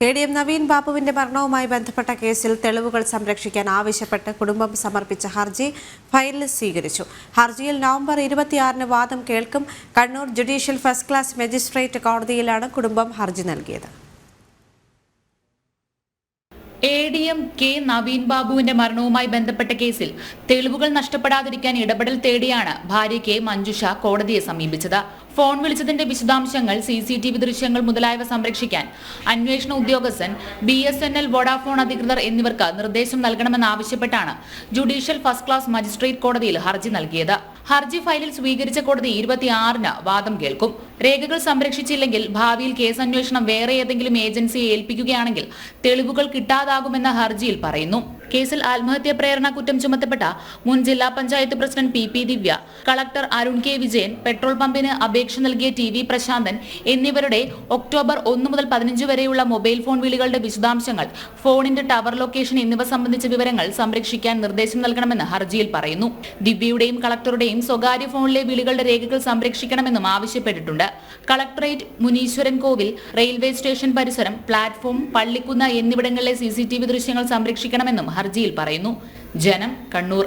ADM Naveen ബാബുവിന്റെ മരണവുമായി ബന്ധപ്പെട്ട കേസിൽ തെളിവുകൾ സംരക്ഷിക്കാൻ ആവശ്യപ്പെട്ട് കുടുംബം സമർപ്പിച്ച ഹർജി ഫയലിൽ സ്വീകരിച്ചു. ഹർജിയിൽ നവംബർ 26-ന് വാദം കേൾക്കും. Kannur judicial first class magistrate കോടതിയിലാണ് കുടുംബം ഹർജി നൽകിയത്. ADM നവീൻ ബാബുവിന്റെ മരണവുമായി ബന്ധപ്പെട്ട കേസിൽ തെളിവുകൾ നഷ്ടപ്പെടാതിരിക്കാൻ ഇടപെടൽ തേടിയാണ് ഭാര്യ മഞ്ജുഷ കോടതിയെ സമീപിച്ചത്. ഫോൺ വിളിച്ചതിന്റെ വിശദാംശങ്ങൾ, CCTV ദൃശ്യങ്ങൾ മുതലായവ സംരക്ഷിക്കാൻ അന്വേഷണ ഉദ്യോഗസ്ഥൻ, BSNL, വോഡാഫോൺ അധികൃതർ എന്നിവർക്ക് നിർദ്ദേശം നൽകണമെന്നാവശ്യപ്പെട്ടാണ് ജുഡീഷ്യൽ ഫസ്റ്റ് ക്ലാസ് മജിസ്ട്രേറ്റ് കോടതിയിൽ ഹർജി നൽകിയത്. ഹർജി ഫയലിൽ സ്വീകരിച്ച കോടതി 26-ന് വാദം കേൾക്കും. രേഖകൾ സംരക്ഷിച്ചില്ലെങ്കിൽ ഭാവിയിൽ കേസ് അന്വേഷണം വേറെ ഏതെങ്കിലും ഏജൻസിയെ ഏൽപ്പിക്കുകയാണെങ്കിൽ തെളിവുകൾ കിട്ടാതാകുമെന്ന് ഹർജിയിൽ പറയുന്നു. കേസിൽ ആത്മഹത്യാ പ്രേരണ കുറ്റം ചുമത്തപ്പെട്ട മുൻ ജില്ലാ panchayat president PP Divya, collector Arun K. Vijayan, petrol പമ്പിന് അപേക്ഷ നൽകിയ TV പ്രശാന്തൻ എന്നിവരുടെ ഒക്ടോബർ 1 മുതൽ 15 വരെയുള്ള മൊബൈൽ ഫോൺ വിളികളുടെ വിശദാംശങ്ങൾ, ഫോണിന്റെ ടവർ ലൊക്കേഷൻ എന്നിവ സംബന്ധിച്ച വിവരങ്ങൾ സംരക്ഷിക്കാൻ നിർദ്ദേശം നൽകണമെന്ന് ഹർജിയിൽ പറയുന്നു. ദിവ്യയുടെയും കളക്ടറുടെയും സ്വകാര്യ ഫോണിലെ വിളികളുടെ രേഖകൾ സംരക്ഷിക്കണമെന്നും ആവശ്യപ്പെട്ടിട്ടുണ്ട്. കളക്ടറേറ്റ്, മുനീശ്വരൻ കോവിൽ, റെയിൽവേ സ്റ്റേഷൻ പരിസരം, പ്ലാറ്റ്ഫോം, പള്ളിക്കുന്ന് എന്നിവിടങ്ങളിലെ CCTV ദൃശ്യങ്ങൾ സംരക്ഷിക്കണമെന്നും ഹർജിയിൽ പറയുന്നു. ജനം, കണ്ണൂർ.